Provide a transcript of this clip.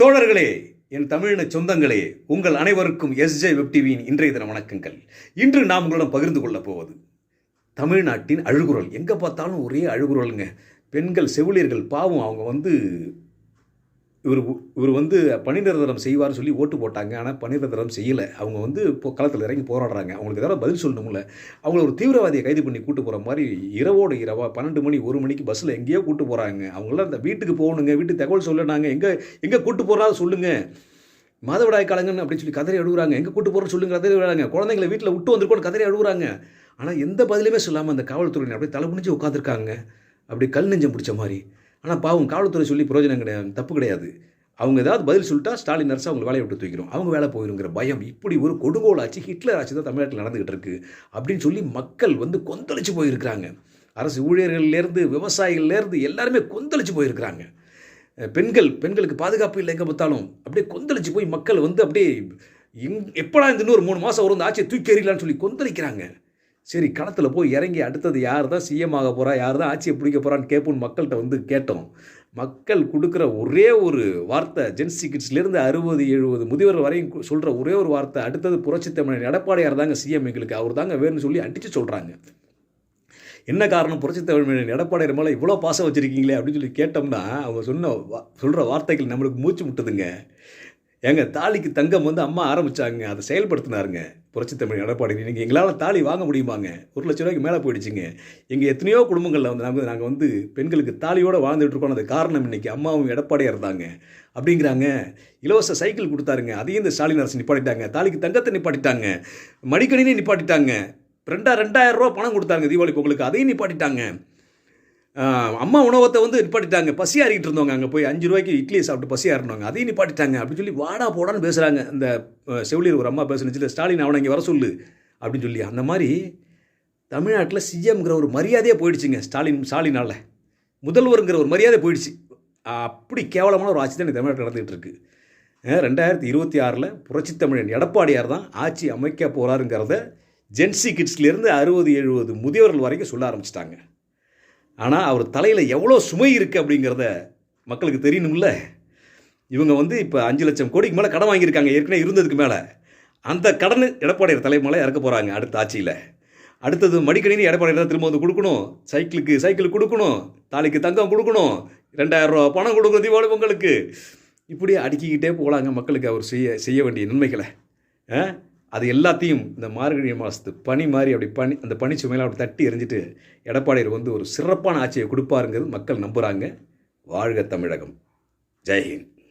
தோழர்களே, என் தமிழின சொந்தங்களே, உங்கள் அனைவருக்கும் எஸ்ஜே வெப் டிவியின் இன்றைய தின வணக்கங்கள். இன்று நாம் உங்களிடம் பகிர்ந்து கொள்ளப் போவது தமிழ்நாட்டின் அழுகுரல். எங்கே பார்த்தாலும் ஒரே அழுகுரலுங்க. பெண்கள் செவிலியர்கள் பாவம், அவங்க இவர் பணி நிரந்தரம் செய்வார்னு சொல்லி ஓட்டு போட்டாங்க. ஆனால் பணி நிரந்தரம் செய்யலை. அவங்க இப்போ களத்தில் இறங்கி போராடுறாங்க. அவங்களுக்கு ஏதாவது பதில் சொல்லணும்ல. அவங்கள ஒரு தீவிரவாதியை கைது பண்ணி கூட்டு போகிற மாதிரி இரவோடு இரவா 12 மணி 1 மணிக்கு பஸ்ஸில் எங்கேயோ கூட்டு போகிறாங்க. அவங்களாம் அந்த வீட்டுக்கு போகணுங்க, வீட்டுக்கு தகவல் சொல்லினாங்க. எங்கே கூட்டு போகிறாலும் சொல்லுங்கள், மாதவிடாய் காலங்கன்னு அப்படின்னு சொல்லி கதறி அழுகுறாங்க. எங்கே கூட்டு போகிறோன்னு சொல்லுங்க, கதறி அழுகுறாங்க. குழந்தைங்களை வீட்டில் விட்டு வந்திருக்கோன்னு கதறி அழுகுறாங்க. ஆனால் எந்த பதிலுமே சொல்லாமல் அந்த காவல்துறையினர் அப்படியே தலை குனிஞ்சு உட்காந்துருக்காங்க, அப்படி கல் நெஞ்சம் பிடிச்ச மாதிரி. ஆனால் பாவம், காவல்துறை சொல்லி பிரயோஜனம் கிடையாது, தப்பு கிடையாது. அவங்க ஏதாவது பதில் சொல்லிட்டா ஸ்டாலின் அரசு அவங்க வேலையை விட்டு தூக்கிறோம், அவங்க வேலை போயிருங்கிற பயம். இப்படி ஒரு கொடுங்கோல் ஆட்சி, ஹிட்லர் ஆட்சி தான் தமிழ்நாட்டில் நடந்துகிட்டு இருக்கு அப்படின்னு சொல்லி மக்கள் கொந்தளிச்சு போயிருக்கிறாங்க. அரசு ஊழியர்கள்லேருந்து விவசாயிகள்லேருந்து எல்லாருமே கொந்தளிச்சு போயிருக்கிறாங்க. பெண்களுக்கு பாதுகாப்பு இல்லை, எங்கே பார்த்தாலும் அப்படியே கொந்தளிச்சு போய் மக்கள் அப்படியே எப்படா இந்த இன்னொரு 3 மாதம் வரும், இந்த ஆட்சியை தூக்கி எறியலான்னு சொல்லி கொந்தளிக்கிறாங்க. சரி, களத்தில் போய் இறங்கி அடுத்தது யார் தான் சிஎம் ஆக போகிறா, யார் தான் ஆட்சியை பிடிக்க போகிறான்னு கேட்போன்னு மக்கள்கிட்ட கேட்டோம். மக்கள் கொடுக்குற ஒரே ஒரு வார்த்தை, ஜென்சி கிட்ஸ்லேருந்து 60-70 முதியவர்கள் வரையும் சொல்கிற ஒரே ஒரு வார்த்தை, அடுத்தது புரட்சித் தமிழன் எடப்பாடியார் தாங்க சிஎம், எங்களுக்கு அவர் தாங்க வேணும்னு சொல்லி அடித்து சொல்கிறாங்க. என்ன காரணம், புரட்சித் தமிழன் எடப்பாடியார் மேலே இவ்வளோ பாசம் வச்சுருக்கீங்களே அப்படின்னு சொல்லி கேட்டோம்னா, அவங்க சொல்கிற வார்த்தைகள் நம்மளுக்கு மூச்சு முட்டுதுங்க. ஏங்க, தாலிக்கு தங்கம் அம்மா ஆரம்பித்தாங்க, அதை செயல்படுத்தினாருங்க புரட்சித் தமிழ் எடப்பாடி. நீங்கள் எங்களால் தாலி வாங்க முடியுமாங்க? 1 லட்ச ரூபாய்க்கு மேலே போயிடுச்சுங்க. எங்கள் எத்தனையோ குடும்பங்களில் நாங்கள் பெண்களுக்கு தாலியோடு வாழ்ந்துட்டு இருக்கோம். அது காரணம் இன்றைக்கி அம்மாவும் எடப்பாடியாக இருந்தாங்க அப்படிங்கிறாங்க. இலவச சைக்கிள் கொடுத்தாருங்க, அதையும் இந்த ஸ்டாலின் அரசு நிப்பாட்டிட்டாங்க. தாலிக்கு தங்கத்தை நிப்பாட்டிட்டாங்க, மடிக்கணினி நிப்பாட்டிட்டாங்க. 2000 ரூபா பணம் கொடுத்தாங்க தீபாவளி பொங்கலுக்கு, அதையும் நிப்பாட்டிட்டாங்க. அம்மா உணவத்தை நிப்பாட்டிட்டாங்க. பசியாக இருக்கிட்டு இருந்தவங்க அங்கே போய் 5 ரூபாய்க்கு இட்லி சாப்பிட்டு பசியாக இருந்தவங்க, அதையும் நிப்பாட்டிட்டாங்க அப்படின்னு சொல்லி வாடா போடான்னு பேசுகிறாங்க. இந்த செவிலியர் ஒரு அம்மா பேசுனுச்சு, ஸ்டாலின் அவனை இங்கே வர சொல்லு அப்படின்னு சொல்லி. அந்த மாதிரி தமிழ்நாட்டில் சிஎம்ங்கிற ஒரு மரியாதையே போயிடுச்சுங்க. ஸ்டாலினால் முதல்வருங்கிற ஒரு மரியாதை போயிடுச்சு. அப்படி கேவலமான ஒரு ஆட்சி தான் தமிழ்நாட்டில் நடந்துகிட்டு இருக்கு. 2026 புரட்சி தமிழன் எடப்பாடியார் தான் ஆட்சி அமைக்க போகிறாருங்கிறத ஜென்சி கிட்ஸ்லேருந்து 60-70 முதியவர்கள் வரைக்கும் சொல்ல ஆரம்பிச்சிட்டாங்க. ஆனால் அவர் தலையில் எவ்வளோ சுமை இருக்குது அப்படிங்கிறத மக்களுக்கு தெரியணும்ல. இவங்க இப்போ 5 லட்சம் கோடிக்கு மேலே கடன் வாங்கியிருக்காங்க, ஏற்கனவே இருந்ததுக்கு மேலே. அந்த கடன் எடப்பாடியார் தலை மேலே இறக்க போகிறாங்க அடுத்த ஆட்சியில். அடுத்தது மடிக்கணினி எடப்பாடியார் திரும்ப கொடுக்கணும், சைக்கிள் கொடுக்கணும், தாலிக்கு தங்கம் கொடுக்கணும், 2000 ரூபா பணம் கொடுக்கணும் தீபாவளி பொங்கலுக்கு. இப்படியே அடுக்கிக்கிட்டே போகலாங்க மக்களுக்கு அவர் செய்ய வேண்டிய நன்மைகளை. அது எல்லாத்தையும் இந்த மார்கழி மாதத்து பனி மாதிரி அந்த பனி சுமையெல்லாம் அப்படி தட்டி எறிஞ்சிட்டு எடப்பாடியார் ஒரு சிறப்பான ஆட்சியை கொடுப்பாருங்கிறது மக்கள் நம்புகிறாங்க. வாழ்க தமிழகம். ஜெய்ஹிந்த்.